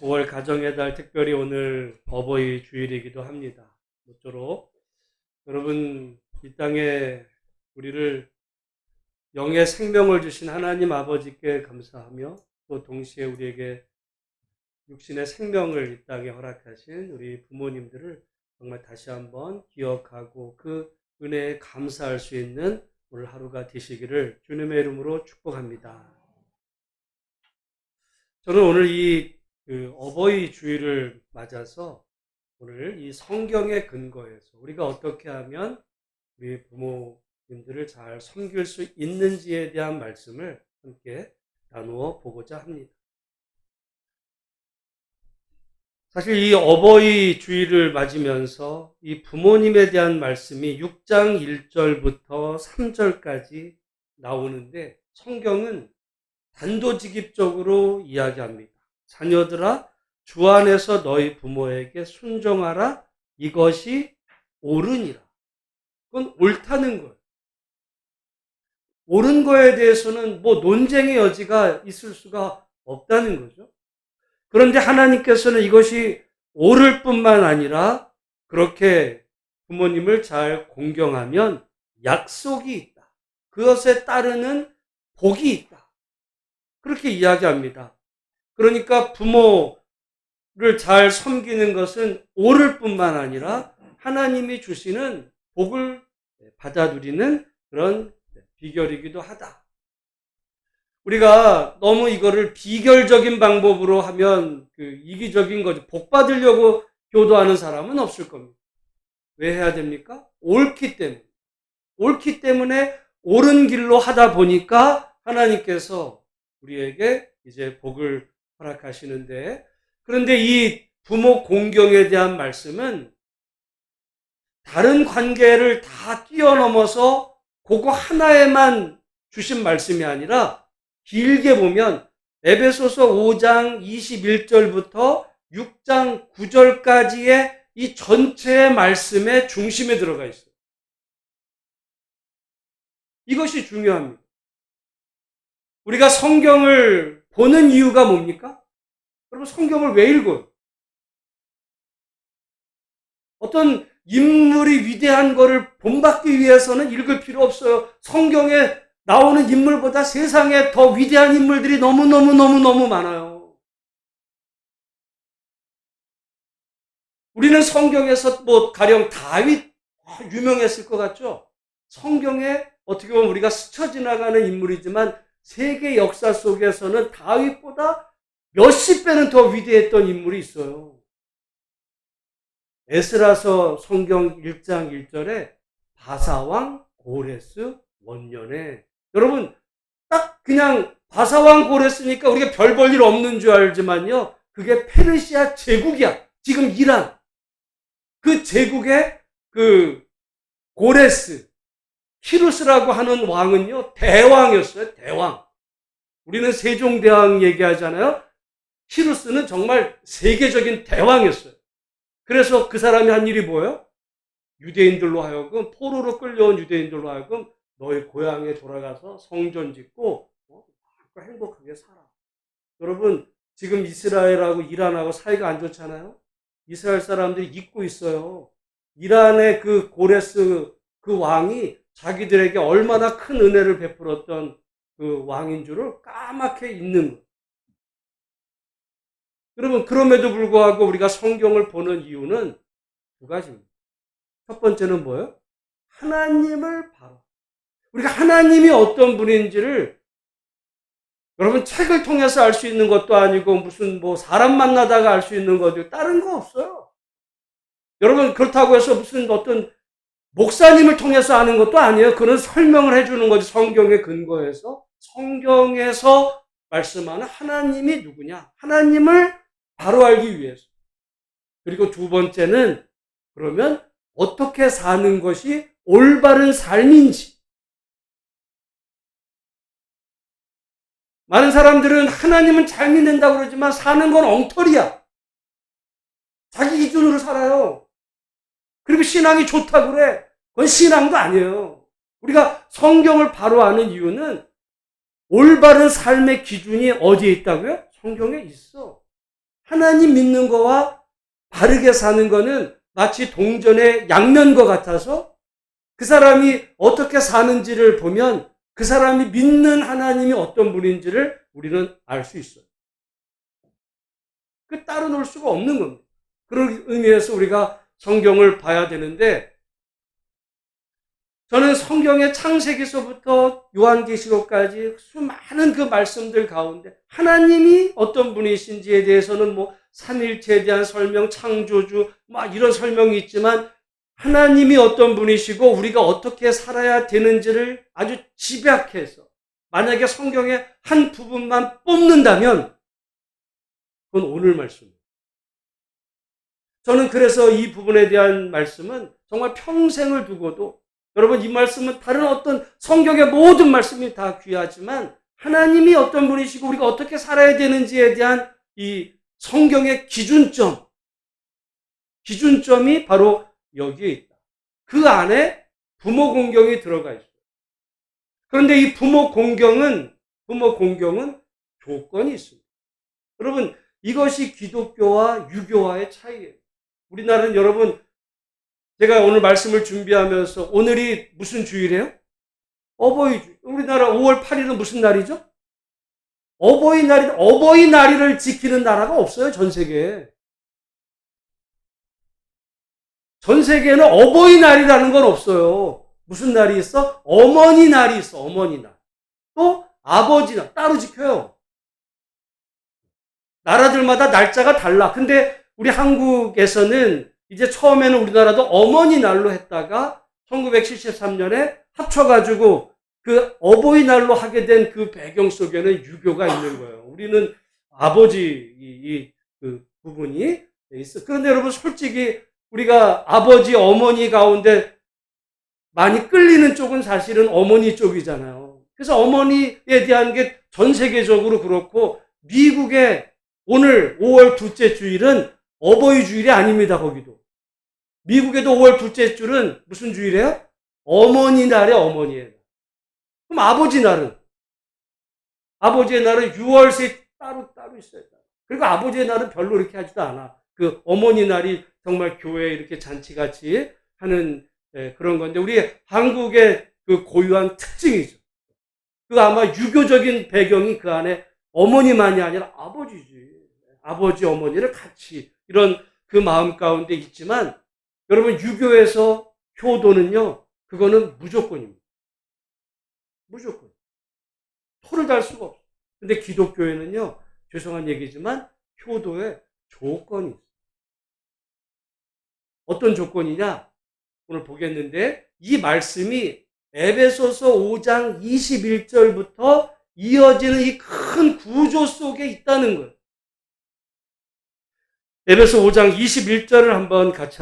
5월 가정의 달, 특별히 오늘 어버이 주일이기도 합니다. 모쪼록 여러분 이 땅에 우리를 영의 생명을 주신 하나님 아버지께 감사하며, 또 동시에 우리에게 육신의 생명을 이 땅에 허락하신 우리 부모님들을 정말 다시 한번 기억하고 그 은혜에 감사할 수 있는 오늘 하루가 되시기를 주님의 이름으로 축복합니다. 저는 오늘 어버이 주일을 맞아서 오늘 이 성경의 근거에서 우리가 어떻게 하면 우리 부모님들을 잘 섬길 수 있는지에 대한 말씀을 함께 나누어 보고자 합니다. 사실 이 어버이 주일을 맞으면서 이 부모님에 대한 말씀이 6장 1절부터 3절까지 나오는데, 성경은 단도직입적으로 이야기합니다. 자녀들아, 주 안에서 너희 부모에게 순종하라. 이것이 옳으니라. 그건 옳다는 거예요. 옳은 거에 대해서는 논쟁의 여지가 있을 수가 없다는 거죠. 그런데 하나님께서는 이것이 옳을 뿐만 아니라 그렇게 부모님을 잘 공경하면 약속이 있다. 그것에 따르는 복이 있다. 그렇게 이야기합니다. 그러니까 부모를 잘 섬기는 것은 옳을 뿐만 아니라 하나님이 주시는 복을 받아 누리는 그런 비결이기도 하다. 우리가 너무 이거를 비결적인 방법으로 하면 이기적인 거죠. 복 받으려고 교도하는 사람은 없을 겁니다. 왜 해야 됩니까? 옳기 때문에. 옳기 때문에 옳은 길로 하다 보니까 하나님께서 우리에게 이제 복을 허락하시는데, 그런데 이 부모 공경에 대한 말씀은 다른 관계를 다 뛰어넘어서 그거 하나에만 주신 말씀이 아니라 길게 보면 에베소서 5장 21절부터 6장 9절까지의 이 전체의 말씀의 중심에 들어가 있어요. 이것이 중요합니다. 우리가 성경을 보는 이유가 뭡니까? 여러분, 성경을 왜 읽어요? 어떤 인물이 위대한 거를 본받기 위해서는 읽을 필요 없어요. 성경에 나오는 인물보다 세상에 더 위대한 인물들이 너무너무 많아요. 우리는 성경에서 가령 다윗 유명했을 것 같죠? 성경에 어떻게 보면 우리가 스쳐 지나가는 인물이지만 세계 역사 속에서는 다윗보다 몇십 배는 더 위대했던 인물이 있어요. 에스라서 성경 1장 1절에 바사왕 고레스 원년에, 여러분 딱 그냥 바사왕 고레스니까 우리가 별 볼 일 없는 줄 알지만요, 그게 페르시아 제국이야. 지금 이란. 그 제국의 고레스, 키루스라고 하는 왕은요, 대왕이었어요. 대왕. 우리는 세종대왕 얘기하잖아요. 키루스는 정말 세계적인 대왕이었어요. 그래서 그 사람이 한 일이 뭐예요? 유대인들로 하여금, 포로로 끌려온 유대인들로 하여금 너희 고향에 돌아가서 성전 짓고 행복하게 살아. 여러분, 지금 이스라엘하고 이란하고 사이가 안 좋잖아요. 이스라엘 사람들이 잊고 있어요. 이란의 그 고레스 그 왕이 자기들에게 얼마나 큰 은혜를 베풀었던 그 왕인 줄을 까맣게 잊는 거예요. 여러분, 그럼에도 불구하고 우리가 성경을 보는 이유는 두 가지입니다. 첫 번째는 뭐예요? 하나님을 바로. 우리가 하나님이 어떤 분인지를 여러분 책을 통해서 알 수 있는 것도 아니고 무슨 사람 만나다가 알 수 있는 것도 다른 거 없어요. 여러분, 그렇다고 해서 무슨 어떤 목사님을 통해서 아는 것도 아니에요. 그런 설명을 해주는 거지. 성경의 근거에서. 성경에서 말씀하는 하나님이 누구냐? 하나님을 바로 알기 위해서. 그리고 두 번째는 그러면 어떻게 사는 것이 올바른 삶인지. 많은 사람들은 하나님은 잘 믿는다고 그러지만 사는 건 엉터리야. 자기 기준으로 살아요. 그리고 신앙이 좋다고 그래. 그건 신앙도 아니에요. 우리가 성경을 바로 아는 이유는 올바른 삶의 기준이 어디에 있다고요? 성경에 있어. 하나님 믿는 거와 바르게 사는 거는 마치 동전의 양면과 같아서 그 사람이 어떻게 사는지를 보면 그 사람이 믿는 하나님이 어떤 분인지를 우리는 알 수 있어요. 그 따로 놀 수가 없는 겁니다. 그런 의미에서 우리가 성경을 봐야 되는데, 저는 성경의 창세기서부터 요한계시록까지 수많은 그 말씀들 가운데 하나님이 어떤 분이신지에 대해서는 뭐 삼일체에 대한 설명, 창조주 막 이런 설명이 있지만 하나님이 어떤 분이시고 우리가 어떻게 살아야 되는지를 아주 집약해서 만약에 성경의 한 부분만 뽑는다면 그건 오늘 말씀입니다. 저는 그래서 이 부분에 대한 말씀은 정말 평생을 두고도, 여러분 이 말씀은 다른 어떤 성경의 모든 말씀이 다 귀하지만 하나님이 어떤 분이시고 우리가 어떻게 살아야 되는지에 대한 이 성경의 기준점이 바로 여기에 있다. 그 안에 부모 공경이 들어가 있어요. 그런데 이 부모 공경은 조건이 있습니다. 여러분 이것이 기독교와 유교와의 차이예요. 우리나라는 여러분, 제가 오늘 말씀을 준비하면서 오늘이 무슨 주일이에요? 어버이주일. 우리나라 5월 8일은 무슨 날이죠? 어버이날을 지키는 나라가 없어요, 전 세계에. 전 세계에는 어버이날이라는 건 없어요. 무슨 날이 있어? 어머니 날이 있어, 어머니 날. 또 아버지 날 따로 지켜요. 나라들마다 날짜가 달라. 근데 우리 한국에서는 이제 처음에는 우리나라도 어머니 날로 했다가 1973년에 합쳐가지고 그 어버이날로 하게 된 그 배경 속에는 유교가 있는 거예요. 우리는 아버지 그 부분이 있어. 그런데 여러분 솔직히 우리가 아버지, 어머니 가운데 많이 끌리는 쪽은 사실은 어머니 쪽이잖아요. 그래서 어머니에 대한 게 전 세계적으로 그렇고, 미국의 오늘 5월 둘째 주일은 어버이 주일이 아닙니다, 거기도. 미국에도 5월 둘째 주일은 무슨 주일이에요? 어머니 날이에요, 어머니의 날. 그럼 아버지의 날은 6월 셋 따로 있어요. 그리고 아버지의 날은 별로 이렇게 하지도 않아. 그 어머니 날이 정말 교회에 이렇게 잔치같이 하는 그런 건데, 우리 한국의 그 고유한 특징이죠. 그 아마 유교적인 배경이 그 안에 어머니만이 아니라 아버지지. 아버지, 어머니를 같이 이런 그 마음 가운데 있지만, 여러분 유교에서 효도는요, 그거는 무조건입니다. 무조건. 토를 달 수가 없어요. 근데 기독교에는요, 죄송한 얘기지만 효도에 조건이 있어요. 어떤 조건이냐? 오늘 보겠는데, 이 말씀이 에베소서 5장 21절부터 이어지는 이 큰 구조 속에 있다는 거예요. 에베소 5장 21절을 같이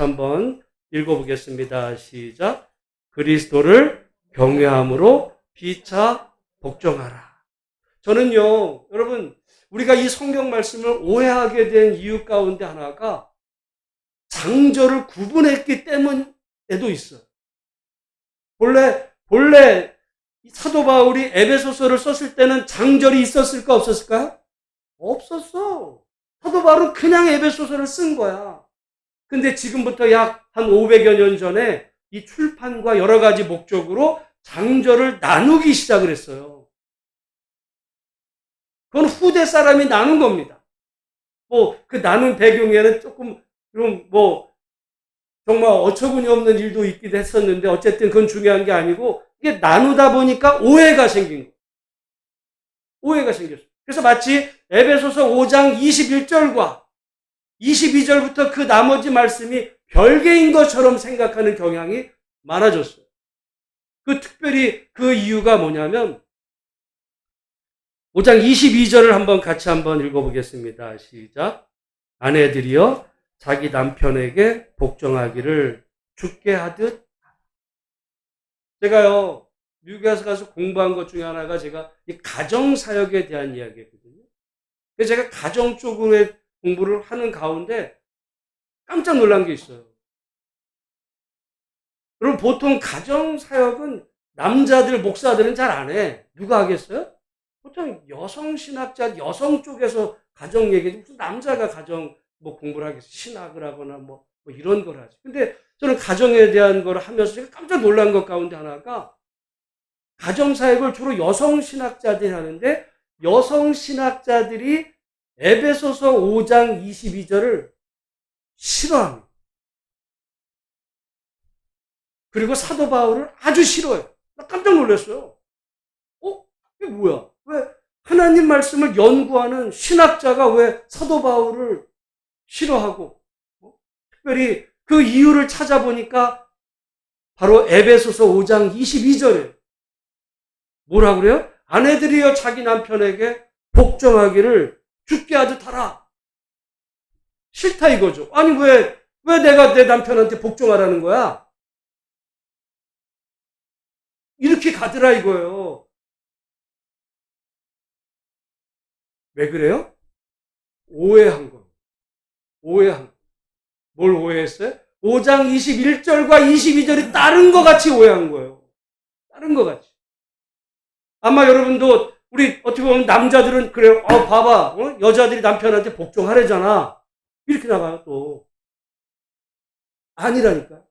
읽어보겠습니다. 시작. 그리스도를 경외함으로 피차 복종하라. 저는요, 여러분, 우리가 이 성경 말씀을 오해하게 된 이유 가운데 하나가 장절을 구분했기 때문에도 있어요. 본래 사도 바울이 에베소서를 썼을 때는 장절이 있었을까 없었을까요? 없었어. 사도 바울은 그냥 에베소서를 쓴 거야. 근데 지금부터 약 한 500여 년 전에 이 출판과 여러 가지 목적으로 장절을 나누기 시작을 했어요. 그건 후대 사람이 나눈 겁니다. 그 나눈 배경에는 조금 정말 어처구니 없는 일도 있기도 했었는데, 어쨌든 그건 중요한 게 아니고, 이게 나누다 보니까 오해가 생긴 거예요. 오해가 생겼어요. 그래서 마치 에베소서 5장 21절과 22절부터 그 나머지 말씀이 별개인 것처럼 생각하는 경향이 많아졌어요. 특별히 그 이유가 뭐냐면, 5장 22절을 같이 읽어보겠습니다. 시작. 아내들이여 자기 남편에게 복종하기를 주께 하듯. 제가요, 미국에 가서 공부한 것 중에 하나가 제가 이 가정사역에 대한 이야기거든요. 그래서 제가 가정 쪽으로의 공부를 하는 가운데 깜짝 놀란 게 있어요. 여러분, 보통 가정사역은 남자들, 목사들은 잘 안 해. 누가 하겠어요? 보통 여성 신학자, 여성 쪽에서 가정 얘기, 무슨 남자가 가정 뭐 공부를 하겠어. 신학을 하거나 뭐 이런 걸 하지. 근데 저는 가정에 대한 걸 하면서 제가 깜짝 놀란 것 가운데 하나가 가정사역을 주로 여성 신학자들이 하는데 여성 신학자들이 에베소서 5장 22절을 싫어합니다. 그리고 사도 바울을 아주 싫어해요. 나 깜짝 놀랐어요. 이게 뭐야? 왜 하나님 말씀을 연구하는 신학자가 왜 사도 바울을 싫어하고, 특별히 그 이유를 찾아보니까 바로 에베소서 5장 22절에 뭐라고 그래요? 아내들이여 자기 남편에게 복종하기를 죽게 하듯 하라. 싫다 이거죠. 아니 왜 내가 내 남편한테 복종하라는 거야? 이렇게 가더라 이거예요. 왜 그래요? 오해한 거예요. 오해한 거예요. 뭘 오해했어요? 5장 21절과 22절이 다른 것 같이 오해한 거예요. 다른 것 같이. 아마 여러분도 우리 어떻게 보면 남자들은 그래요. 봐봐. 여자들이 남편한테 복종하래잖아. 이렇게 나가요 또. 아니라니까.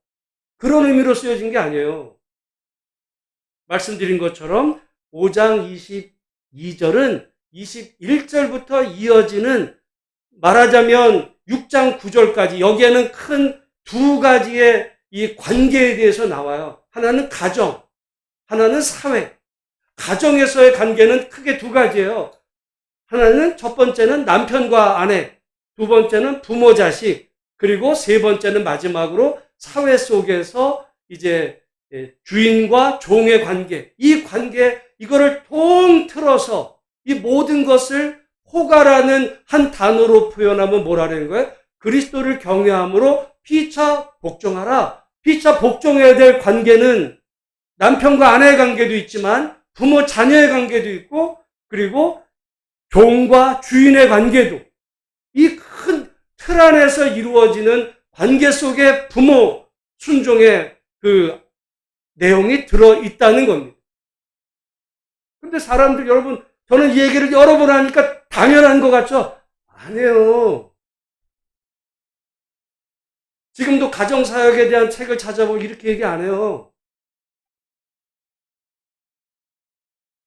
그런 의미로 쓰여진 게 아니에요. 말씀드린 것처럼 5장 22절은 21절부터 이어지는 말하자면 6장 9절까지 여기에는 큰 두 가지의 이 관계에 대해서 나와요. 하나는 가정, 하나는 사회. 가정에서의 관계는 크게 두 가지예요. 하나는 첫 번째는 남편과 아내, 두 번째는 부모 자식, 그리고 세 번째는 마지막으로 사회 속에서 이제 주인과 종의 관계. 이 관계 이거를 통틀어서 이 모든 것을 호가라는 한 단어로 표현하면 뭐라는 거예요? 그리스도를 경외함으로 피차 복종하라. 피차 복종해야 될 관계는 남편과 아내의 관계도 있지만 부모 자녀의 관계도 있고 그리고 종과 주인의 관계도 이 큰 틀 안에서 이루어지는 관계 속에 부모 순종의 그 내용이 들어있다는 겁니다. 근데 사람들 여러분 저는 이 얘기를 여러 번 하니까 당연한 것 같죠? 아니에요. 지금도 가정사역에 대한 책을 찾아보고 이렇게 얘기 안 해요.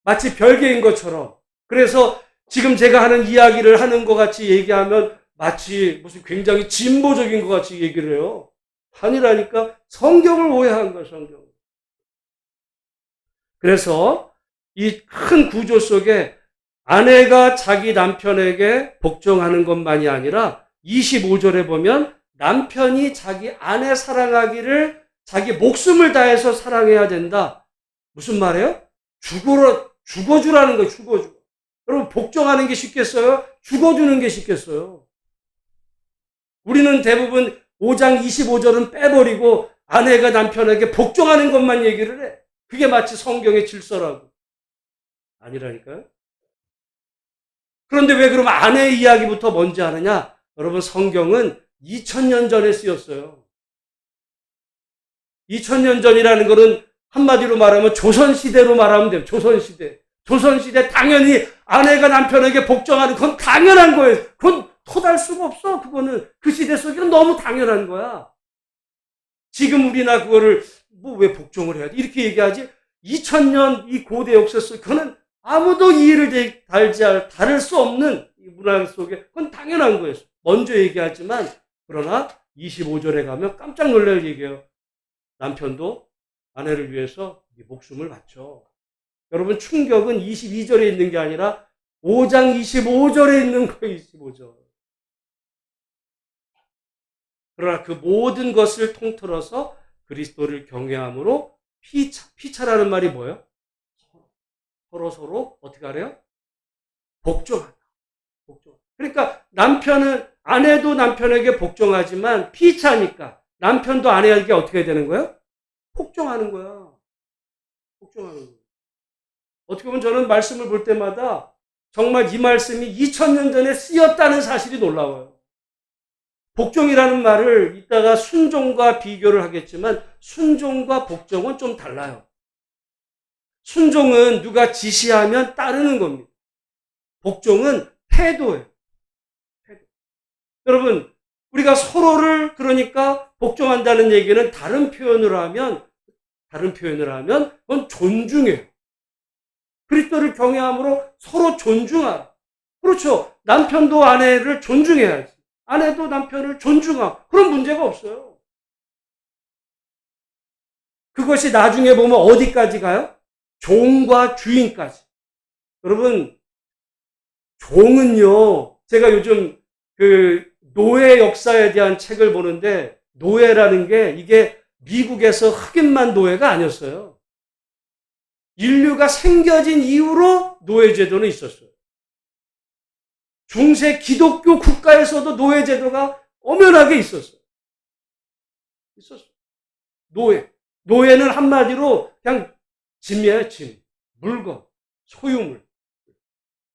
마치 별개인 것처럼. 그래서 지금 제가 하는 이야기를 하는 것 같이 얘기하면 마치 무슨 굉장히 진보적인 것 같이 얘기를 해요. 아니라니까 성경을 오해한 거예요, 성경. 그래서 이 큰 구조 속에 아내가 자기 남편에게 복종하는 것만이 아니라 25절에 보면 남편이 자기 아내 사랑하기를 자기 목숨을 다해서 사랑해야 된다. 무슨 말이에요? 죽어주라는 거예요. 죽어주. 여러분 복종하는 게 쉽겠어요? 죽어주는 게 쉽겠어요? 우리는 대부분 5장 25절은 빼버리고 아내가 남편에게 복종하는 것만 얘기를 해. 그게 마치 성경의 질서라고. 아니라니까요. 그런데 왜 그러면 아내의 이야기부터 먼저 하느냐? 여러분 성경은 2000년 전에 쓰였어요. 2000년 전이라는 것은 한마디로 말하면 조선시대로 말하면 돼요. 조선시대. 조선시대 당연히 아내가 남편에게 복종하는 건 당연한 거예요. 그건 토달 수가 없어. 그거는 그 시대 속에는 너무 당연한 거야. 지금 우리나 그거를 뭐 왜 복종을 해야 돼? 이렇게 얘기하지. 2000년 이 고대 역사 속에 그거는 아무도 이해를 다를 수 없는 이 문화 속에 그건 당연한 거예요. 먼저 얘기하지만 그러나 25절에 가면 깜짝 놀랄 얘기예요. 남편도 아내를 위해서 목숨을 바쳐. 여러분 충격은 22절에 있는 게 아니라 5장 25절에 있는 거예요. 25절. 그러나 그 모든 것을 통틀어서 그리스도를 경외함으로 피차라는 말이 뭐예요? 서로 어떻게 하래요? 복종한다. 복종. 그러니까 아내도 남편에게 복종하지만 피차니까 남편도 아내에게 어떻게 되는 거예요? 복종하는 거야. 복종하는 거야. 어떻게 보면 저는 말씀을 볼 때마다 정말 이 말씀이 2000년 전에 쓰였다는 사실이 놀라워요. 복종이라는 말을 이따가 순종과 비교를 하겠지만 순종과 복종은 좀 달라요. 순종은 누가 지시하면 따르는 겁니다. 복종은 태도예요. 여러분, 우리가 서로를 그러니까 복종한다는 얘기는 다른 표현을 하면 그건 존중해요. 그리스도를 경외함으로 서로 존중하라. 그렇죠. 남편도 아내를 존중해야지. 아내도 남편을 존중하고 그런 문제가 없어요. 그것이 나중에 보면 어디까지 가요? 종과 주인까지. 여러분, 종은요, 제가 요즘 그 노예 역사에 대한 책을 보는데, 노예라는 게 이게 미국에서 흑인만 노예가 아니었어요. 인류가 생겨진 이후로 노예제도는 있었어요. 중세 기독교 국가에서도 노예제도가 엄연하게 있었어요. 노예는 한마디로 그냥 짐이에요, 짐. 물건, 소유물.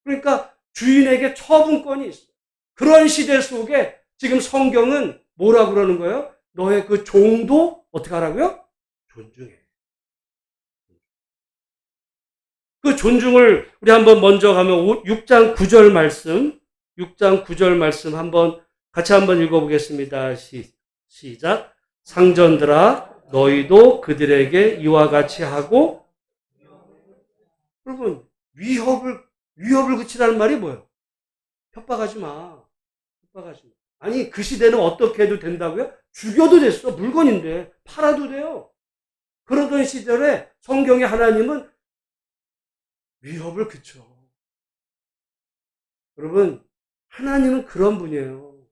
그러니까 주인에게 처분권이 있어요. 그런 시대 속에 지금 성경은 뭐라고 그러는 거예요? 너의 그 종도 어떻게 하라고요? 존중해. 그 존중을 우리 한번 먼저 가면 6장 9절 말씀 한번 같이 한번 읽어보겠습니다. 시작. 상전들아 너희도 그들에게 이와 같이 하고. 여러분, 위협을 그치라는 말이 뭐예요? 협박하지 마. 아니, 그 시대는 어떻게 해도 된다고요? 죽여도 됐어. 물건인데 팔아도 돼요. 그러던 시절에 성경의 하나님은 위협을 그쳐. 여러분, 하나님은 그런 분이에요.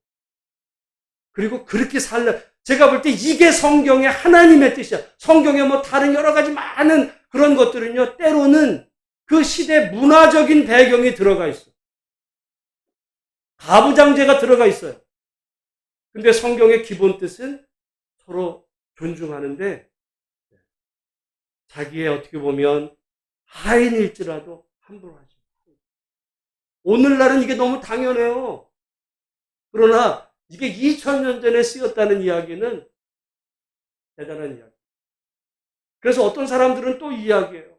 그리고 그렇게 제가 볼 때 이게 성경의 하나님의 뜻이야. 성경에 뭐 다른 여러 가지 많은 그런 것들은요, 때로는 그 시대 문화적인 배경이 들어가 있어요. 가부장제가 들어가 있어요. 근데 성경의 기본 뜻은 서로 존중하는데, 자기의 어떻게 보면 하인일지라도 함부로 하지. 오늘날은 이게 너무 당연해요. 그러나 이게 2000년 전에 쓰였다는 이야기는 대단한 이야기. 그래서 어떤 사람들은 또 이야기해요.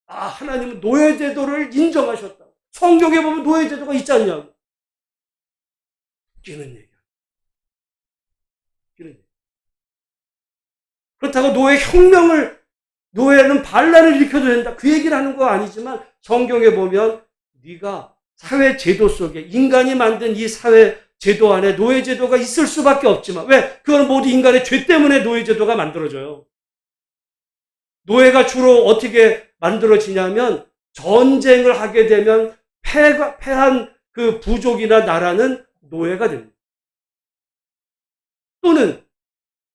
하나님은 노예제도를 인정하셨다. 성경에 보면 노예제도가 있지 않냐고. 웃기는 얘기야. 그렇다고 노예는 반란을 일으켜도 된다. 그 얘기를 하는 거 아니지만 성경에 보면 네가 사회 제도 속에 인간이 만든 이 사회 제도 안에 노예 제도가 있을 수밖에 없지만 왜? 그건 모두 인간의 죄 때문에 노예 제도가 만들어져요. 노예가 주로 어떻게 만들어지냐면 전쟁을 하게 되면 패한 그 부족이나 나라는 노예가 됩니다. 또는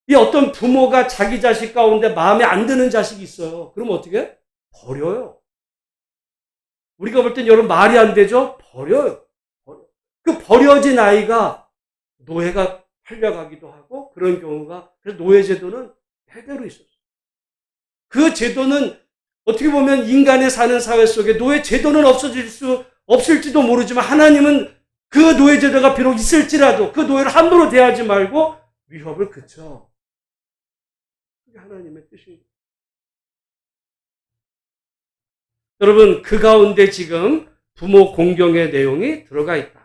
이 어떤 부모가 자기 자식 가운데 마음에 안 드는 자식이 있어요. 그럼 어떻게 해? 버려요. 우리가 볼 땐 여러분 말이 안 되죠? 버려요. 그 버려진 아이가 노예가 팔려가기도 하고 그런 경우가, 그래서 노예제도는 대대로 있었어요. 그 제도는 어떻게 보면 인간의 사는 사회 속에 노예제도는 없을지도 모르지만 하나님은 그 노예제도가 비록 있을지라도 그 노예를 함부로 대하지 말고 위협을 그쳐. 그게 하나님의 뜻입니다. 여러분, 그 가운데 지금 부모 공경의 내용이 들어가 있다.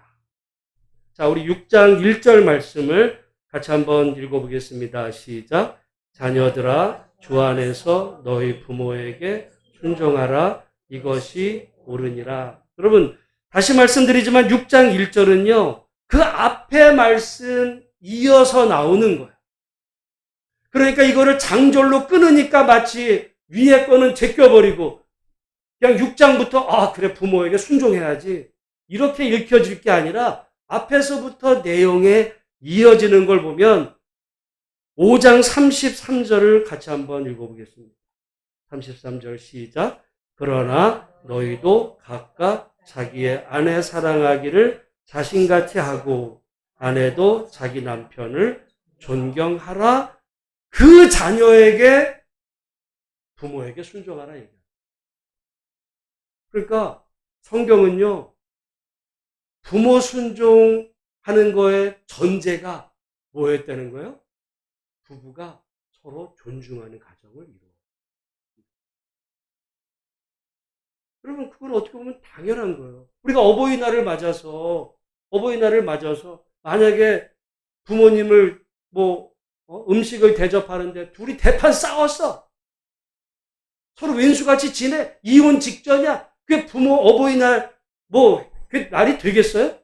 자, 우리 6장 1절 말씀을 같이 한번 읽어보겠습니다. 시작. 자녀들아, 주 안에서 너희 부모에게 순종하라. 이것이 옳으니라. 여러분, 다시 말씀드리지만 6장 1절은요, 그 앞에 말씀 이어서 나오는 거예요. 그러니까 이거를 장절로 끊으니까 마치 위에 거는 제껴버리고 그냥 6장부터 그래 부모에게 순종해야지 이렇게 읽혀질 게 아니라 앞에서부터 내용에 이어지는 걸 보면 5장 33절을 같이 한번 읽어보겠습니다. 33절 시작. 그러나 너희도 각각 자기의 아내 사랑하기를 자신같이 하고 아내도 자기 남편을 존경하라. 그 자녀에게 부모에게 순종하라 얘기합니다. 그러니까 성경은요, 부모 순종하는 거의 전제가 뭐였다는 거예요? 부부가 서로 존중하는 가정을 이루어. 여러분, 그건 어떻게 보면 당연한 거예요. 우리가 어버이날을 맞아서 만약에 부모님을 음식을 대접하는데 둘이 대판 싸웠어. 서로 왼수같이 지내. 이혼 직전이야. 그게 어버이날 그 날이 되겠어요?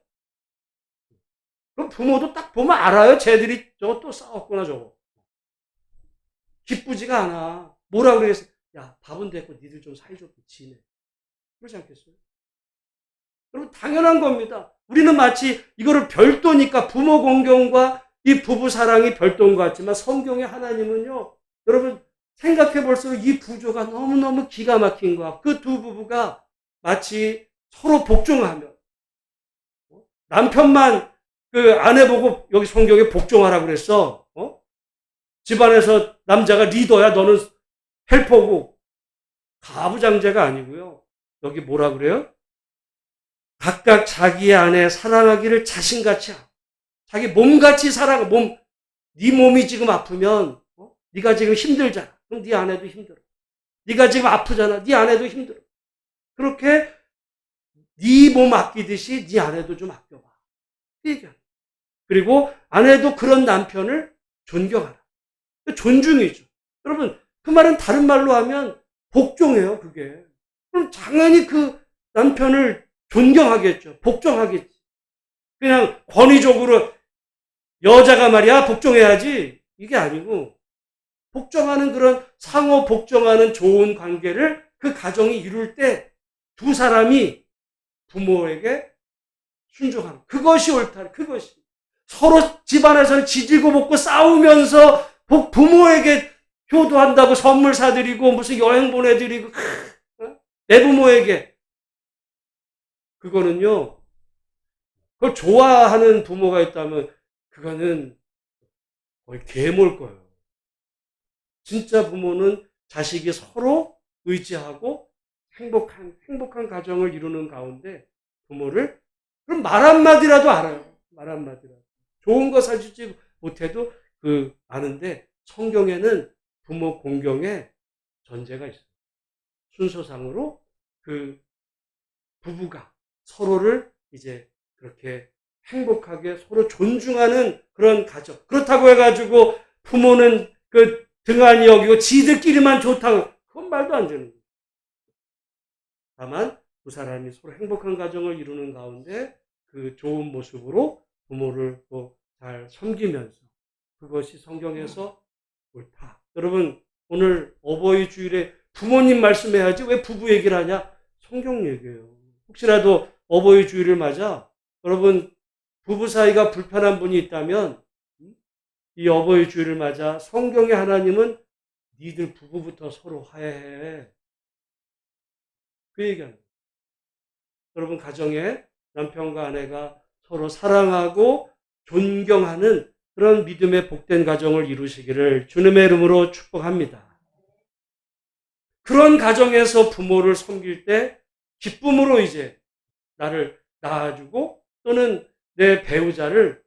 그럼 부모도 딱 보면 알아요. 쟤들이 저거 또 싸웠구나 저거. 기쁘지가 않아. 뭐라 그러겠어? 야, 밥은 됐고 니들 좀 사이좋게 지내. 그러지 않겠어요? 여러분, 당연한 겁니다. 우리는 마치 이거를 별도니까 부모 공경과 이 부부 사랑이 별도인 것 같지만 성경의 하나님은요, 여러분 생각해 볼수록 이 구조가 너무너무 기가 막힌 거야. 그 두 부부가 마치 서로 복종하며, 남편만 그 아내 보고 여기 성경에 복종하라고 그랬어. 집안에서 남자가 리더야. 너는 헬퍼고. 가부장제가 아니고요. 여기 뭐라 그래요? 각각 자기의 아내 사랑하기를 자신같이 하고, 자기 몸같이 사랑해. 네 몸이 지금 아프면 네가 지금 힘들잖아. 그럼 네 아내도 힘들어. 네가 지금 아프잖아. 네 아내도 힘들어. 그렇게 네 몸 아끼듯이 네 아내도 좀 아껴봐. 그리고 아내도 그런 남편을 존경하라. 존중이죠. 여러분, 그 말은 다른 말로 하면 복종이에요, 그게. 그럼 당연히 그 남편을 존경하겠죠. 복종하겠지. 그냥 권위적으로 여자가 말이야 복종해야지 이게 아니고, 복종하는 그런 상호 복종하는 좋은 관계를 그 가정이 이룰 때 두 사람이 부모에게 순종하는, 그것이 옳다. 그것이 서로 집안에서는 지지고 볶고 싸우면서 부모에게 효도한다고 선물 사드리고 무슨 여행 보내드리고 내 부모에게, 그거는요, 그걸 좋아하는 부모가 있다면 그거는 거의 괴물 거예요. 진짜 부모는 자식이 서로 의지하고 행복한 가정을 이루는 가운데 부모를, 그럼 말 한마디라도 알아요. 말 한마디라도. 좋은 거 사주지 못해도 아는데, 성경에는 부모 공경에 전제가 있어요. 순서상으로 그 부부가 서로를 이제 그렇게 행복하게 서로 존중하는 그런 가정. 그렇다고 해가지고 부모는 그 등한히 여기고 지들끼리만 좋다고, 그건 말도 안 되는 거예요. 다만 두 사람이 서로 행복한 가정을 이루는 가운데 그 좋은 모습으로 부모를 또 잘 섬기면서, 그것이 성경에서 옳다. 여러분, 오늘 어버이 주일에 부모님 말씀해야지 왜 부부 얘기를 하냐? 성경 얘기예요. 혹시라도 어버이 주일을 맞아 여러분 부부 사이가 불편한 분이 있다면 이 어버이 주일을 맞아 성경의 하나님은 니들 부부부터 서로 화해해. 그 얘기하는 거예요. 여러분, 가정에 남편과 아내가 서로 사랑하고 존경하는 그런 믿음의 복된 가정을 이루시기를 주님의 이름으로 축복합니다. 그런 가정에서 부모를 섬길 때 기쁨으로 이제 나를 낳아주고 또는 내 배우자를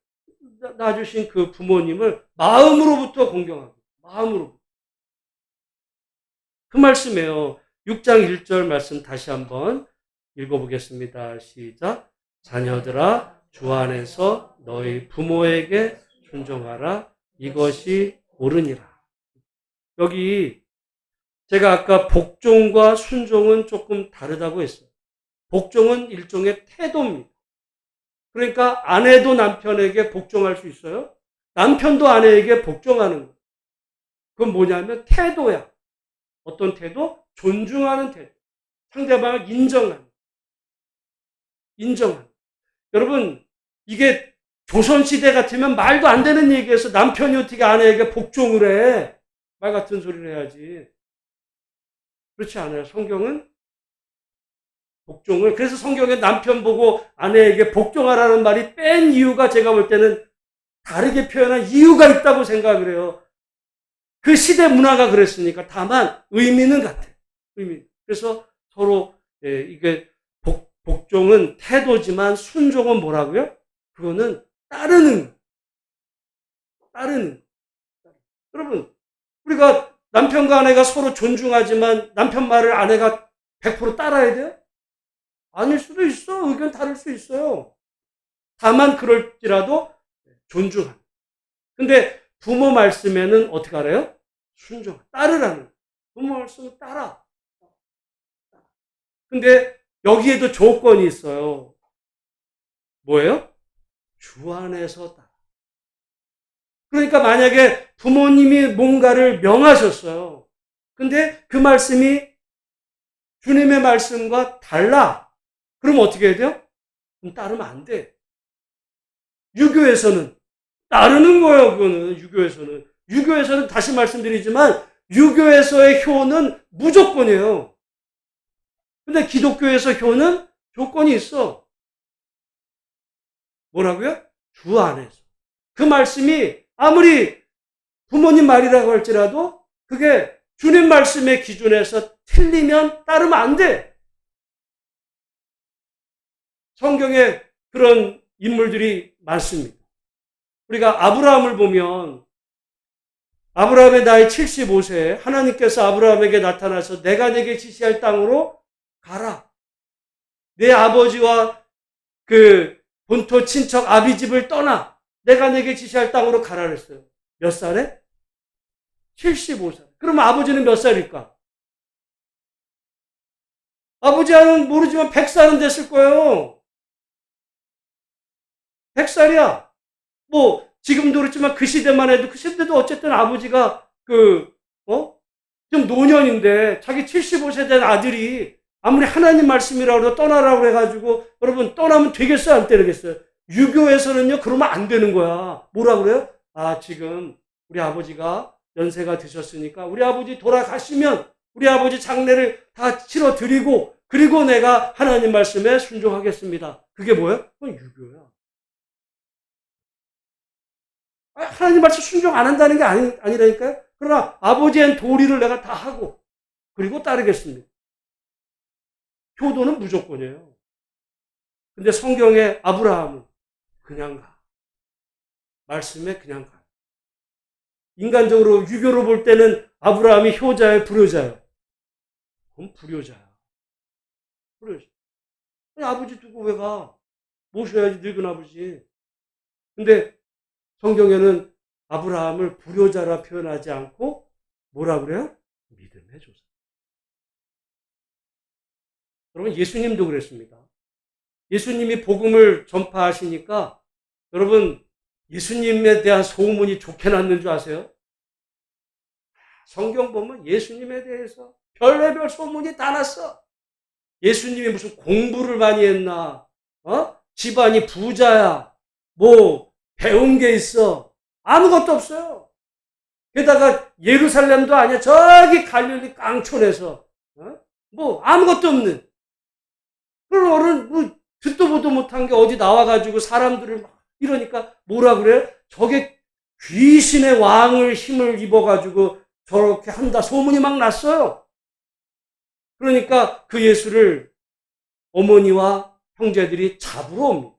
낳아주신 그 부모님을 마음으로부터 공경하고, 마음으로. 그 말씀이에요. 6장 1절 말씀 다시 한번 읽어보겠습니다. 시작. 자녀들아, 주 안에서 너희 부모에게 순종하라. 이것이 옳으니라. 여기 제가 아까 복종과 순종은 조금 다르다고 했어요. 복종은 일종의 태도입니다. 그러니까 아내도 남편에게 복종할 수 있어요. 남편도 아내에게 복종하는 거예요. 그건 뭐냐면 태도야. 어떤 태도? 존중하는 태도. 상대방을 인정하는. 여러분, 이게 조선시대 같으면 말도 안 되는 얘기에서 남편이 어떻게 아내에게 복종을 해. 말 같은 소리를 해야지. 그렇지 않아요. 성경은 복종을, 그래서 성경에 남편 보고 아내에게 복종하라는 말이 뺀 이유가 제가 볼 때는 다르게 표현한 이유가 있다고 생각을 해요. 그 시대 문화가 그랬으니까. 다만 의미는 같아요. 그래서 서로 이게 복종은 태도지만 순종은 뭐라고요? 그거는 따르는. 여러분, 우리가 남편과 아내가 서로 존중하지만 남편 말을 아내가 100% 따라야 돼요? 아닐 수도 있어. 의견 다를 수 있어요. 다만 그럴지라도 존중하는. 근데 부모 말씀에는 어떻게 알아요? 순종, 따르라는. 부모 말씀은 따라. 근데 여기에도 조건이 있어요. 뭐예요? 주 안에서 따라. 그러니까 만약에 부모님이 뭔가를 명하셨어요. 근데 그 말씀이 주님의 말씀과 달라. 그럼 어떻게 해야 돼요? 그럼 따르면 안 돼. 유교에서는 따르는 거예요, 그거는. 유교에서는 다시 말씀드리지만 유교에서의 효는 무조건이에요. 근데 기독교에서 효는 조건이 있어. 뭐라고요? 주 안에서. 그 말씀이 아무리 부모님 말이라고 할지라도 그게 주님 말씀의 기준에서 틀리면 따르면 안 돼. 성경에 그런 인물들이 많습니다. 우리가 아브라함을 보면 아브라함의 나이 75세에 하나님께서 아브라함에게 나타나서 내가 내게 지시할 땅으로 가라. 내 아버지와 그 본토 친척 아비집을 떠나 내가 내게 지시할 땅으로 가라 그랬어요. 몇 살에? 75살. 그러면 아버지는 몇 살일까? 아버지는 모르지만 100살은 됐을 거예요. 100살이야. 뭐 지금도 그렇지만 그 시대만 해도 그 시대도 어쨌든 아버지가 좀 노년인데 자기 75세 된 아들이 아무리 하나님 말씀이라고 해도 떠나라고 해가지고 여러분 떠나면 되겠어요? 안 되겠어요? 유교에서는요 그러면 안 되는 거야. 뭐라 그래요? 아 지금 우리 아버지가 연세가 드셨으니까 우리 아버지 돌아가시면 우리 아버지 장례를 다 치러드리고 그리고 내가 하나님 말씀에 순종하겠습니다. 그게 뭐예요? 그건 유교야. 하나님 말씀 순종 안 한다는 게 아니라니까요. 그러나 아버지의 도리를 내가 다 하고 그리고 따르겠습니다. 효도는 무조건이에요. 근데 성경의 아브라함은 그냥 가. 말씀에 그냥 가. 인간적으로 유교로 볼 때는 아브라함이 효자예요, 불효자예요? 그건 불효자야. 불효자. 아니, 아버지 두고 왜 가? 모셔야지, 늙은 아버지. 근데 성경에는 아브라함을 불효자라 표현하지 않고 뭐라 그래요? 믿음의 조상. 여러분 예수님도 그랬습니다. 예수님이 복음을 전파하시니까 여러분 예수님에 대한 소문이 좋게 났는 줄 아세요? 성경 보면 예수님에 대해서 별의별 소문이 다 났어. 예수님이 무슨 공부를 많이 했나? 집안이 부자야. 뭐 배운 게 있어. 아무것도 없어요. 게다가 예루살렘도 아니야. 저기 갈릴리 깡촌에서 뭐 아무것도 없는. 그런 어른 뭐 듣도 보도 못한 게 어디 나와가지고 사람들을 막 이러니까 뭐라 그래요? 저게 귀신의 왕을 힘을 입어가지고 저렇게 한다 소문이 막 났어요. 그러니까 그 예수를 어머니와 형제들이 잡으러 옵니다.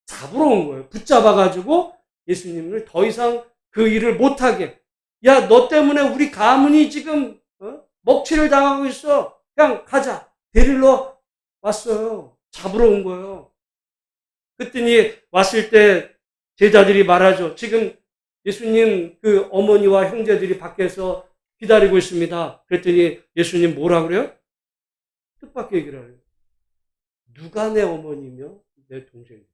잡으러 온 거예요. 붙잡아가지고 예수님을 더 이상 그 일을 못하게. 야, 너 때문에 우리 가문이 지금 먹칠을 당하고 있어. 그냥 가자. 데리러 왔어요. 잡으러 온 거예요. 그랬더니 왔을 때 제자들이 말하죠. 지금 예수님 그 어머니와 형제들이 밖에서 기다리고 있습니다. 그랬더니 예수님 뭐라 그래요? 뜻밖의 얘기를 해요. 누가 내 어머니며 내 동생이냐.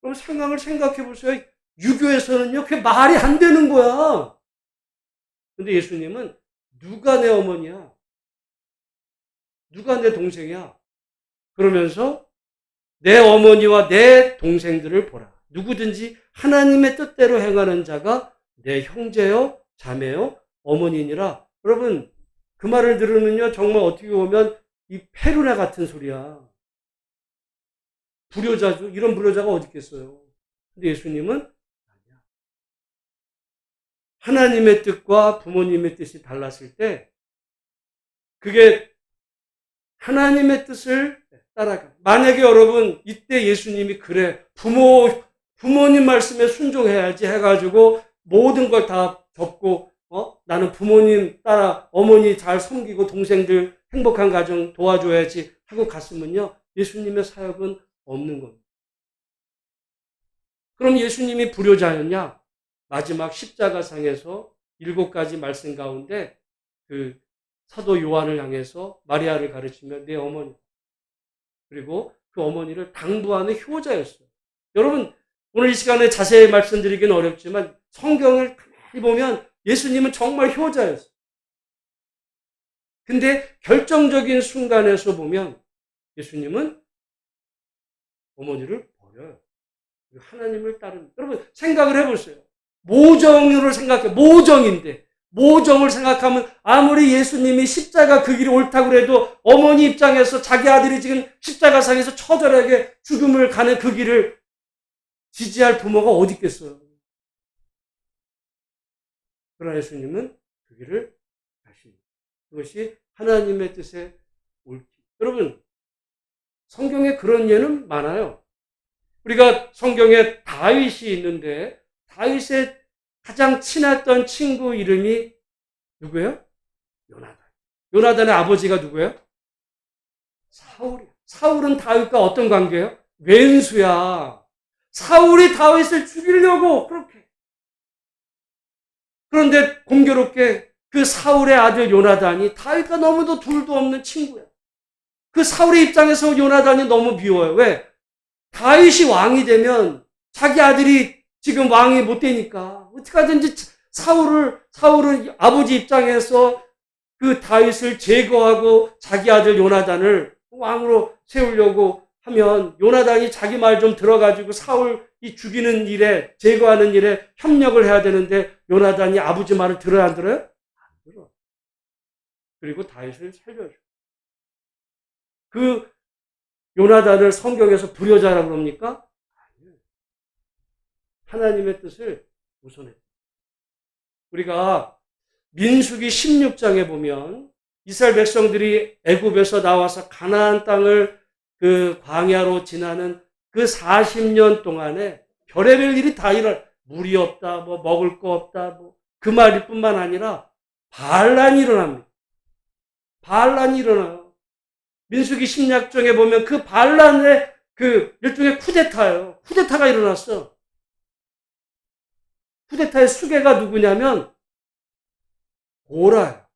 그럼 상황을 생각해 보세요. 유교에서는요, 그게 말이 안 되는 거야. 근데 예수님은 누가 내 어머니야? 누가 내 동생이야? 그러면서 내 어머니와 내 동생들을 보라. 누구든지 하나님의 뜻대로 행하는 자가 내 형제요, 자매요, 어머니니라. 여러분, 그 말을 들으면요, 정말 어떻게 보면 이 페루나 같은 소리야. 불효자죠. 이런 불효자가 어디 있겠어요. 근데 예수님은 아니야. 하나님의 뜻과 부모님의 뜻이 달랐을 때 그게 하나님의 뜻을 따라가. 만약에 여러분 이때 예수님이 그래 부모님 말씀에 순종해야지 해가지고 모든 걸 다 접고 나는 부모님 따라 어머니 잘 섬기고 동생들 행복한 가정 도와줘야지 하고 갔으면요 예수님의 사역은 없는 겁니다. 그럼 예수님이 불효자였냐? 마지막 십자가상에서 7가지 말씀 가운데 그 사도 요한을 향해서 마리아를 가르치며 내 어머니, 그리고 그 어머니를 당부하는 효자였어요. 여러분, 오늘 이 시간에 자세히 말씀드리기는 어렵지만 성경을 가만히 보면 예수님은 정말 효자였어요. 근데 결정적인 순간에서 보면 예수님은 어머니를 버려요. 하나님을 따릅니다. 여러분, 생각을 해보세요. 모정으로 생각해. 모정을 생각하면 아무리 예수님이 십자가 그 길이 옳다고 해도 어머니 입장에서 자기 아들이 지금 십자가상에서 처절하게 죽음을 가는 그 길을 지지할 부모가 어디 있겠어요. 그러나 예수님은 그 길을 가십니다. 그것이 하나님의 뜻에 옳기. 여러분, 성경에 그런 예는 많아요. 우리가 성경에 다윗이 있는데 다윗의 가장 친했던 친구 이름이 누구예요? 요나단. 요나단의 아버지가 누구예요? 사울이에요. 사울은 다윗과 어떤 관계예요? 왼수야. 사울이 다윗을 죽이려고 그렇게. 그런데 공교롭게 그 사울의 아들 요나단이 다윗과 너무도 둘도 없는 친구야. 그 사울의 입장에서 요나단이 너무 미워요. 왜? 다윗이 왕이 되면 자기 아들이 지금 왕이 못 되니까 어떻게든지 사울은 아버지 입장에서 그 다윗을 제거하고 자기 아들 요나단을 왕으로 세우려고 하면 요나단이 자기 말 좀 들어가지고 사울이 죽이는 일에 제거하는 일에 협력을 해야 되는데 요나단이 아버지 말을 들어야 안 들어요? 안 들어. 그리고 다윗을 살려줘. 그 요나단을 성경에서 불효자라고 그럽니까? 아니에요. 하나님의 뜻을 우선했다. 우리가 민수기 16장에 보면 이스라엘 백성들이 애굽에서 나와서 가나안 땅을 그 광야로 지나는 그 40년 동안에 별의별 일이 다 일어나. 물이 없다, 뭐 먹을 거 없다, 뭐 그 말일 뿐만 아니라 반란이 일어납니다. 반란이 일어나요. 민수기 16장에 보면 그 반란의 그 일종의 쿠데타예요. 쿠데타가 일어났어. 쿠데타의 수괴가 누구냐면 고라예요.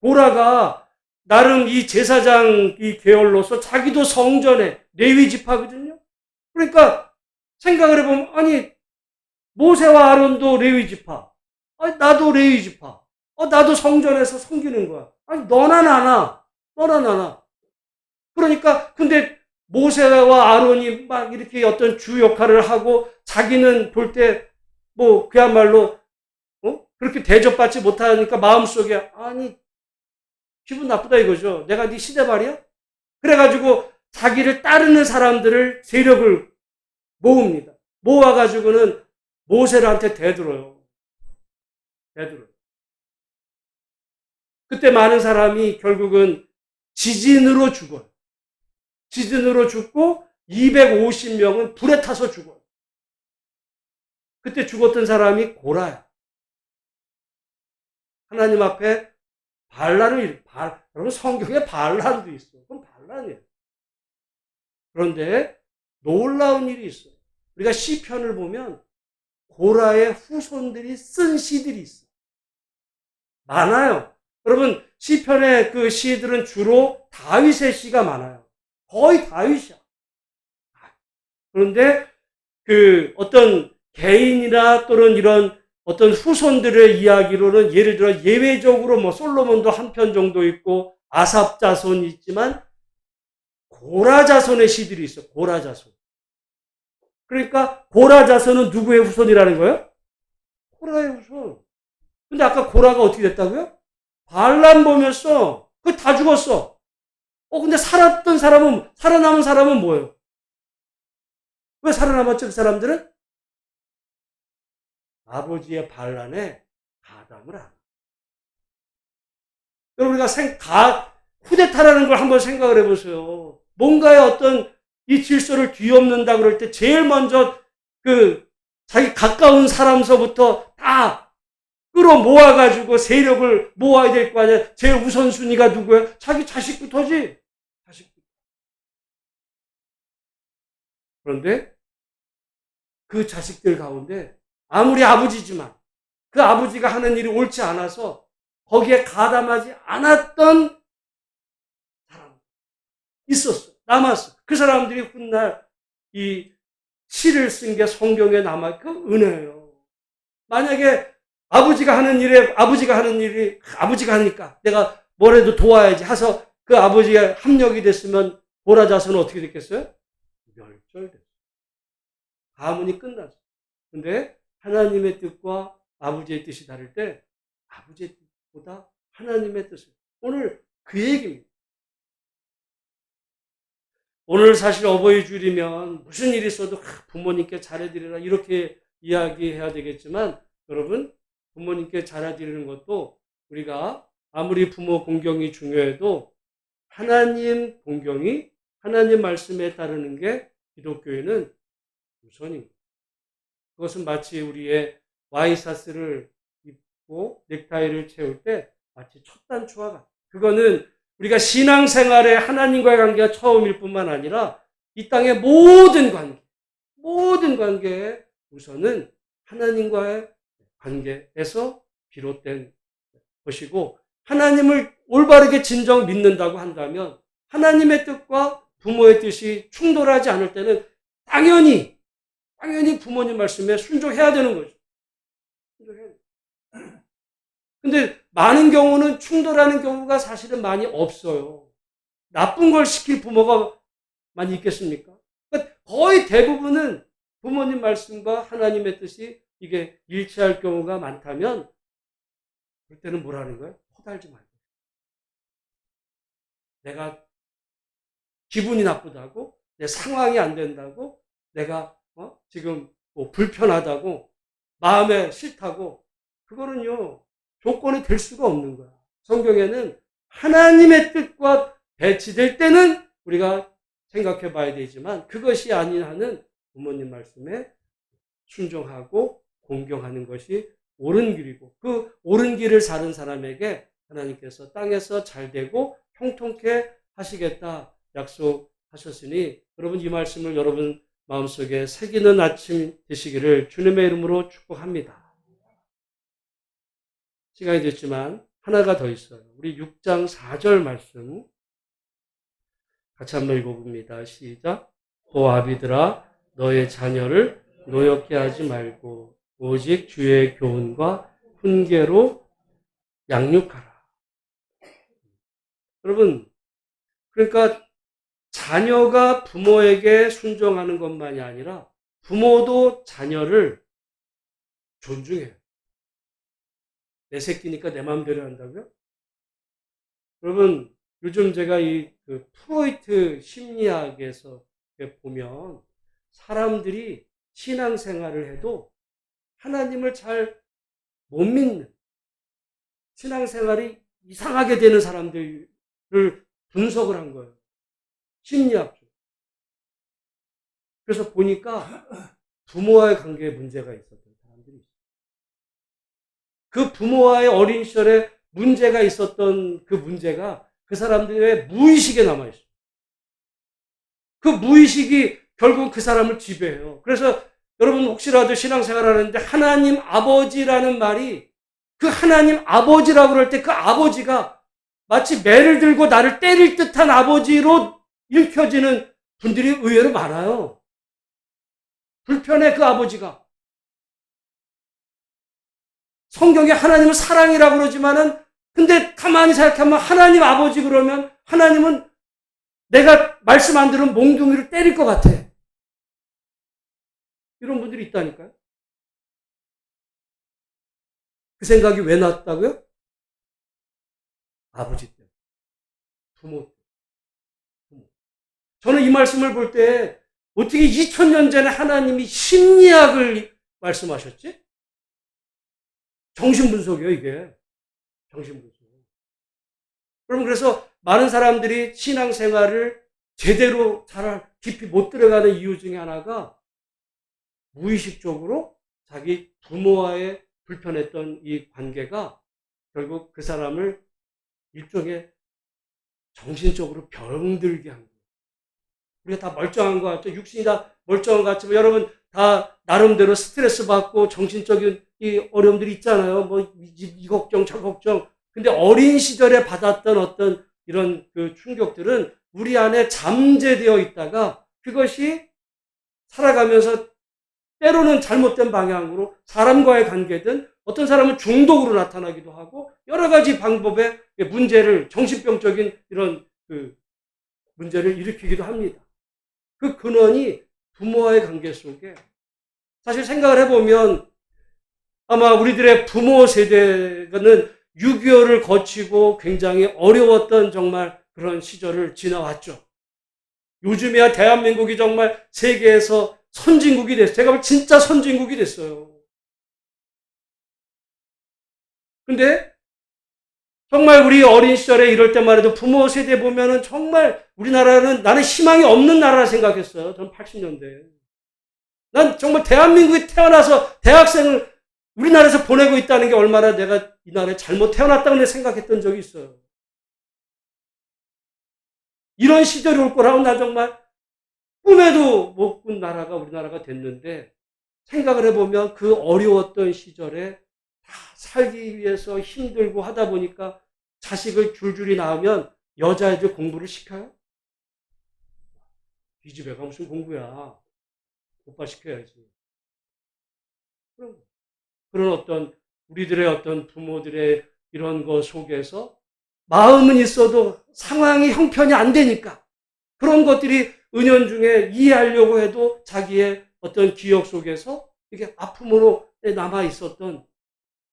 고라가 나름 이 제사장 이 계열로서 자기도 성전에 레위 지파거든요. 그러니까 생각을 해보면 아니 모세와 아론도 레위 지파, 아니 나도 레위 지파, 나도 성전에서 섬기는 거야. 아니 너나 나나. 그러니까 근데 모세와 아론이 막 이렇게 어떤 주 역할을 하고 자기는 볼 때 뭐 그야말로 그렇게 대접받지 못하니까 마음속에 아니 기분 나쁘다 이거죠. 내가 네 시대발이야? 그래가지고 자기를 따르는 사람들을 세력을 모읍니다. 모아가지고는 모세한테 대들어요. 그때 많은 사람이 결국은 지진으로 죽어요. 지진으로 죽고 250명은 불에 타서 죽어요. 그때 죽었던 사람이 고라야. 하나님 앞에 여러분 성경에 반란도 있어요. 그건 반란이에요. 그런데 놀라운 일이 있어요. 우리가 시편을 보면 고라의 후손들이 쓴 시들이 있어요. 많아요. 여러분 시편의 그 시들은 주로 다윗의 시가 많아요. 거의 다윗이야. 그런데 그 어떤 개인이나 또는 이런 어떤 후손들의 이야기로는 예를 들어 예외적으로 뭐 솔로몬도 한 편 정도 있고 아삽 자손이 있지만 고라 자손의 시들이 있어요. 고라 자손. 그러니까 고라 자손은 누구의 후손이라는 거예요? 고라의 후손. 근데 아까 고라가 어떻게 됐다고요? 반란 범이었어. 그거 다 죽었어. 근데 살아남은 사람은 뭐예요? 왜 살아남았죠, 그 사람들은? 아버지의 반란에 가담을 안. 여러분, 우리가 쿠데타라는 걸 한번 생각을 해보세요. 뭔가의 어떤 이 질서를 뒤엎는다 그럴 때 제일 먼저 자기 가까운 사람서부터 다 끌어모아가지고 세력을 모아야 될 거 아니야. 제일 우선순위가 누구예요? 자기 자식부터지. 그런데 그 자식들 가운데 아무리 아버지지만 그 아버지가 하는 일이 옳지 않아서 거기에 가담하지 않았던 사람 있었어. 남았어. 그 사람들이 훗날 이 시를 쓴 게 성경에 남아 그 은혜예요. 만약에 아버지가 하는 일이 아버지가 하니까 내가 뭐라도 도와야지 해서 그 아버지가 합력이 됐으면 고라자손은 어떻게 됐겠어요? 멸절됐어요. 가문이 끝났어요. 근데 하나님의 뜻과 아버지의 뜻이 다를 때 아버지의 뜻보다 하나님의 뜻을 오늘 그 얘기입니다. 오늘 사실 어버이 주일이면 무슨 일이 있어도 부모님께 잘해드리라 이렇게 이야기해야 되겠지만 여러분 부모님께 잘해드리는 것도 우리가 아무리 부모 공경이 중요해도 하나님 공경이 하나님 말씀에 따르는 게 기독교에는 우선입니다. 그것은 마치 우리의 와이셔츠를 입고 넥타이를 채울 때 마치 첫 단추와 같아요. 그거는 우리가 신앙생활에 하나님과의 관계가 처음일 뿐만 아니라 이 땅의 모든 관계에 우선은 하나님과의 관계에서 비롯된 것이고 하나님을 올바르게 진정 믿는다고 한다면 하나님의 뜻과 부모의 뜻이 충돌하지 않을 때는 당연히 부모님 말씀에 순종해야 되는 거죠. 근데 많은 경우는 충돌하는 경우가 사실은 많이 없어요. 나쁜 걸 시킬 부모가 많이 있겠습니까? 그러니까 거의 대부분은 부모님 말씀과 하나님의 뜻이 이게 일치할 경우가 많다면 그럴 때는 뭐라는 거예요? 호달지 말고. 내가 기분이 나쁘다고, 내 상황이 안 된다고, 내가 지금 뭐 불편하다고, 마음에 싫다고 그거는요. 조건이 될 수가 없는 거야. 성경에는 하나님의 뜻과 배치될 때는 우리가 생각해 봐야 되지만 그것이 아닌 한은 부모님 말씀에 순종하고 공경하는 것이 옳은 길이고 그 옳은 길을 사는 사람에게 하나님께서 땅에서 잘되고 형통케 하시겠다 약속하셨으니 여러분 이 말씀을 여러분 마음속에 새기는 아침 되시기를 주님의 이름으로 축복합니다. 시간이 됐지만 하나가 더 있어요. 우리 6장 4절 말씀 같이 한번 읽어봅니다. 시작. 또 아비들아 너의 자녀를 노엽게 하지 말고 오직 주의 교훈과 훈계로 양육하라. 여러분 그러니까 자녀가 부모에게 순종하는 것만이 아니라 부모도 자녀를 존중해요. 내 새끼니까 내 마음대로 한다고요? 여러분, 요즘 제가 그 프로이트 심리학에서 보면 사람들이 신앙생활을 해도 하나님을 잘 못 믿는 신앙생활이 이상하게 되는 사람들을 분석을 한 거예요. 심리학적으로. 그래서 보니까 부모와의 관계에 문제가 있었던 사람들이 있어요. 그 부모와의 어린 시절에 문제가 있었던 그 문제가 그 사람들의 무의식에 남아있어요. 그 무의식이 결국 그 사람을 지배해요. 그래서 여러분 혹시라도 신앙생활 하는데 하나님 아버지라는 말이 그 하나님 아버지라고 그럴 때 그 아버지가 마치 매를 들고 나를 때릴 듯한 아버지로 읽혀지는 분들이 의외로 많아요. 불편해 그 아버지가. 성경에 하나님은 사랑이라고 그러지만은 근데 가만히 생각하면 하나님 아버지 그러면 하나님은 내가 말씀 안 들으면 몽둥이를 때릴 것 같아. 이런 분들이 있다니까요. 그 생각이 왜 났다고요? 아버지 때문에. 부모 때문에. 저는 이 말씀을 볼 때 어떻게 2000년 전에 하나님이 심리학을 말씀하셨지? 정신분석이에요, 이게. 정신분석. 여러분, 그래서 많은 사람들이 신앙생활을 제대로 잘 깊이 못 들어가는 이유 중에 하나가 무의식적으로 자기 부모와의 불편했던 이 관계가 결국 그 사람을 일종의 정신적으로 병들게 한 거예요. 우리가 다 멀쩡한 것 같죠. 육신이 다 멀쩡한 것 같지만 여러분 다 나름대로 스트레스 받고 정신적인 이 어려움들이 있잖아요. 뭐 이 걱정 저 걱정. 근데 어린 시절에 받았던 어떤 이런 그 충격들은 우리 안에 잠재되어 있다가 그것이 살아가면서 때로는 잘못된 방향으로 사람과의 관계든 어떤 사람은 중독으로 나타나기도 하고 여러 가지 방법의 문제를 정신병적인 이런 그 문제를 일으키기도 합니다. 그 근원이 부모와의 관계 속에 사실 생각을 해보면 아마 우리들의 부모 세대는 6.25를 거치고 굉장히 어려웠던 정말 그런 시절을 지나왔죠. 요즘에야 대한민국이 정말 세계에서 선진국이 됐어요. 제가 볼 진짜 선진국이 됐어요. 근데 정말 우리 어린 시절에 이럴 때만 해도 부모 세대 보면은 정말 우리나라는 나는 희망이 없는 나라라 생각했어요. 전 80년대. 난 정말 대한민국에 태어나서 대학생을 우리나라에서 보내고 있다는 게 얼마나 내가 이 나라에 잘못 태어났다고 생각했던 적이 있어요. 이런 시절이 올 거라고 나 정말 꿈에도 못 꾼 나라가 우리나라가 됐는데 생각을 해보면 그 어려웠던 시절에 다 살기 위해서 힘들고 하다 보니까 자식을 줄줄이 낳으면 여자애들 공부를 시켜요? 이 집애가 무슨 공부야. 오빠 시켜야지. 그런 어떤 우리들의 어떤 부모들의 이런 것 속에서 마음은 있어도 상황이 형편이 안 되니까 그런 것들이 은연중에 이해하려고 해도 자기의 어떤 기억 속에서 이게 아픔으로 남아 있었던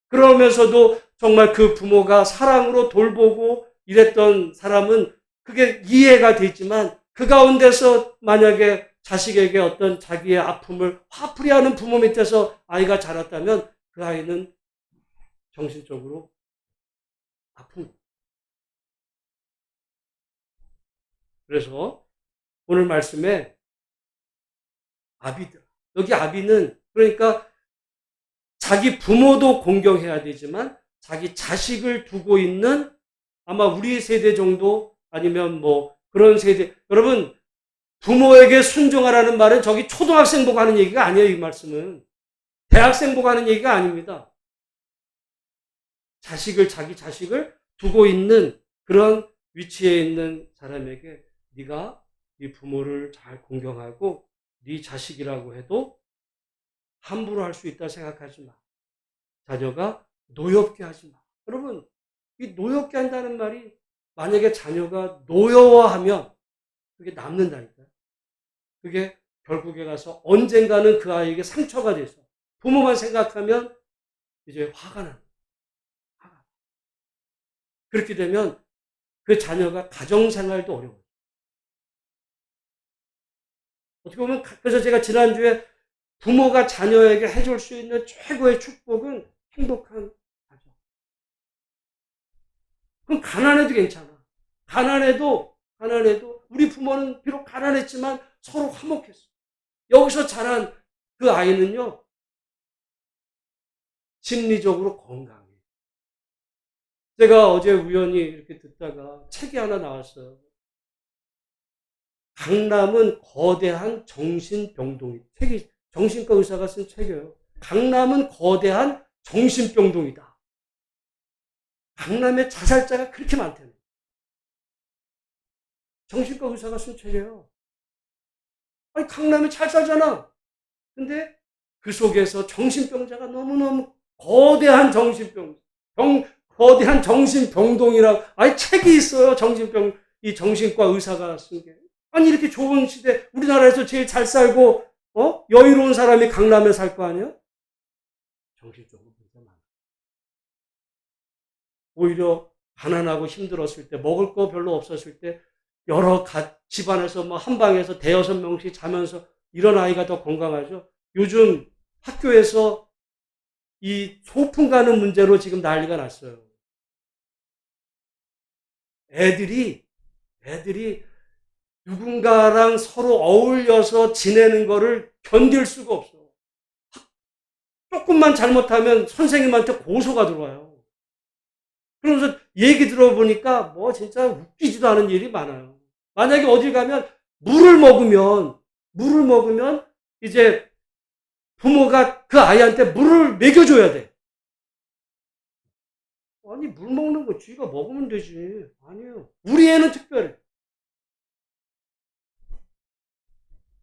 그러면서도 정말 그 부모가 사랑으로 돌보고 이랬던 사람은 그게 이해가 되지만 그 가운데서 만약에 자식에게 어떤 자기의 아픔을 화풀이하는 부모 밑에서 아이가 자랐다면 그 아이는 정신적으로 아픕니다. 그래서 오늘 말씀에 아비들, 여기 아비는 그러니까 자기 부모도 공경해야 되지만 자기 자식을 두고 있는 아마 우리 세대 정도 아니면 뭐 그런 세대 여러분 부모에게 순종하라는 말은 저기 초등학생 보고 하는 얘기가 아니에요. 이 말씀은 대학생 보고 하는 얘기가 아닙니다. 자기 자식을 두고 있는 그런 위치에 있는 사람에게 네가 네 부모를 잘 공경하고 네 자식이라고 해도 함부로 할 수 있다 생각하지 마. 자녀가 노엽게 하지 마. 여러분 이 노엽게 한다는 말이 만약에 자녀가 노여워하면 그게 남는다니까요. 그게 결국에 가서 언젠가는 그 아이에게 상처가 돼서 부모만 생각하면 이제 화가 납니다. 그렇게 되면 그 자녀가 가정생활도 어려워요. 어떻게 보면 그래서 제가 지난주에 부모가 자녀에게 해줄 수 있는 최고의 축복은 행복한 가정. 그럼 가난해도 괜찮아. 가난해도 우리 부모는 비록 가난했지만 서로 화목했어. 여기서 자란 그 아이는요. 심리적으로 건강해. 제가 어제 우연히 이렇게 듣다가 책이 하나 나왔어요. 강남은 거대한 정신병동이다. 책이 정신과 의사가 쓴 책이에요. 강남은 거대한 정신병동이다. 강남에 자살자가 그렇게 많다는 거예요. 정신과 의사가 쓴 책이에요. 아니 강남에 잘 살잖아. 근데 그 속에서 정신병자가 너무너무 거대한 거대한 정신병동이라고 아니 책이 있어요. 이 정신과 의사가 쓴 게. 아니 이렇게 좋은 시대 우리나라에서 제일 잘 살고 여유로운 사람이 강남에 살 거 아니에요? 정신적으로 문제가 많아. 오히려 가난하고 힘들었을 때 먹을 거 별로 없었을 때 여러 집안에서 뭐 한 방에서 대여섯 명씩 자면서 이런 아이가 더 건강하죠. 요즘 학교에서 이 소풍 가는 문제로 지금 난리가 났어요. 애들이 누군가랑 서로 어울려서 지내는 거를 견딜 수가 없어. 조금만 잘못하면 선생님한테 고소가 들어와요. 그러면서 얘기 들어보니까 뭐 진짜 웃기지도 않은 일이 많아요. 만약에 어딜 가면 물을 먹으면 이제 부모가 그 아이한테 물을 먹여줘야 돼. 아니, 물 먹는 거 쥐가 먹으면 되지. 아니에요. 우리 애는 특별해.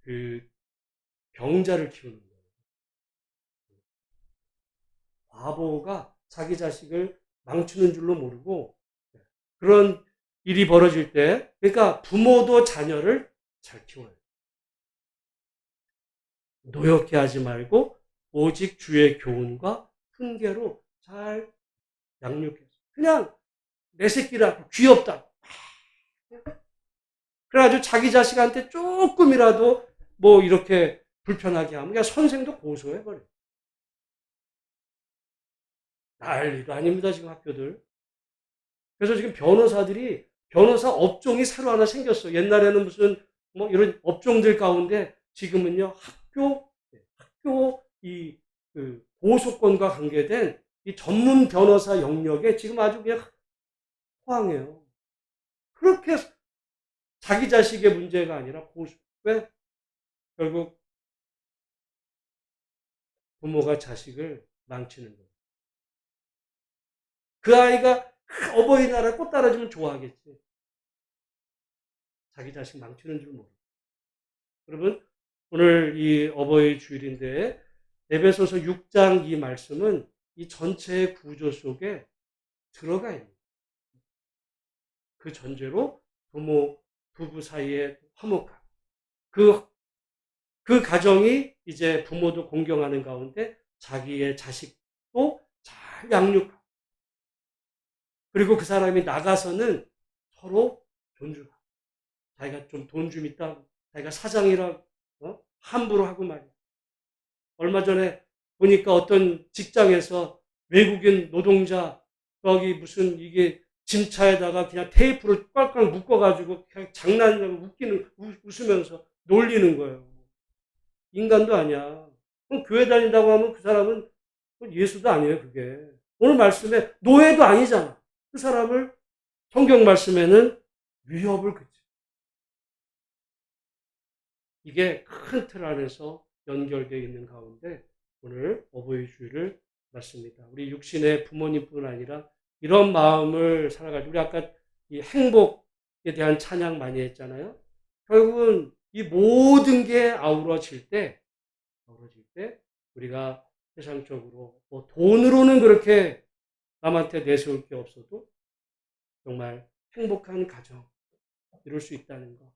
그 병자를 키우는 거예요. 바보가 자기 자식을 망치는 줄로 모르고 그런 일이 벌어질 때, 그러니까 부모도 자녀를 잘 키워요. 노엽게 하지 말고 오직 주의 교훈과 훈계로 잘 양육해서 그냥 내 새끼라고 귀엽다. 그래가지고 자기 자식한테 조금이라도 뭐 이렇게 불편하게 하면 그냥 선생도 고소해버려. 난리도 아닙니다, 지금 학교들. 그래서 지금 변호사들이 변호사 업종이 새로 하나 생겼어. 옛날에는 무슨 뭐 이런 업종들 가운데 지금은요 학교 그 고소권과 관계된 이 전문 변호사 영역에 지금 아주 그냥 호황해요. 그렇게 자기 자식의 문제가 아니라 왜 결국 부모가 자식을 망치는 거예요. 그 아이가 어버이날에 꽃 따라주면 좋아하겠지. 자기 자식 망치는 줄 모르고. 여러분, 오늘 이 어버이 주일인데 에베소서 6장 이 말씀은 이 전체의 구조 속에 들어가 있는 그 전제로 부부 사이의 화목함. 그 가정이 이제 부모도 공경하는 가운데 자기의 자식도 잘 양육하고 그리고 그 사람이 나가서는 서로 존중하고 자기가 좀 돈 좀 있다고 자기가 사장이라고 함부로 하고 말이야. 얼마 전에 보니까 어떤 직장에서 외국인 노동자 여기 무슨 이게 짐차에다가 그냥 테이프를 꽉꽉 묶어가지고 그냥 장난이라고 웃으면서 놀리는 거예요. 인간도 아니야. 그럼 교회 다닌다고 하면 그 사람은 예수도 아니에요, 그게. 오늘 말씀에 노예도 아니잖아. 그 사람을 성경 말씀에는 위협을 그치. 이게 큰 틀 안에서 연결되어 있는 가운데 오늘 어버이 주일을 맞습니다. 우리 육신의 부모님뿐 아니라 이런 마음을 살아가지고 우리 아까 이 행복에 대한 찬양 많이 했잖아요. 결국은 이 모든 게 아우러질 때 우리가 세상적으로 뭐 돈으로는 그렇게 남한테 내세울 게 없어도 정말 행복한 가정 이룰 수 있다는 거.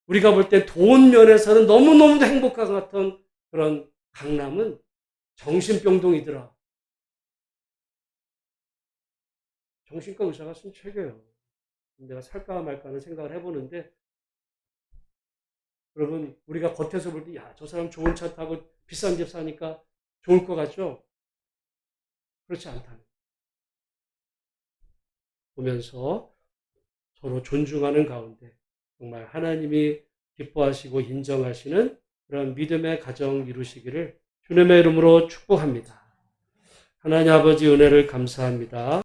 우리가 볼 때 돈 면에서는 너무너무 행복한 것 같은 그런 강남은 정신병동이더라. 정신과 의사가 쓴 책이에요. 내가 살까 말까 하는 생각을 해보는데 여러분 우리가 겉에서 볼 때 야, 저 사람 좋은 차 타고 비싼 집 사니까 좋을 것 같죠? 그렇지 않다는 보면서 서로 존중하는 가운데 정말 하나님이 기뻐하시고 인정하시는 그런 믿음의 가정 이루시기를 주님의 이름으로 축복합니다. 하나님 아버지 은혜를 감사합니다.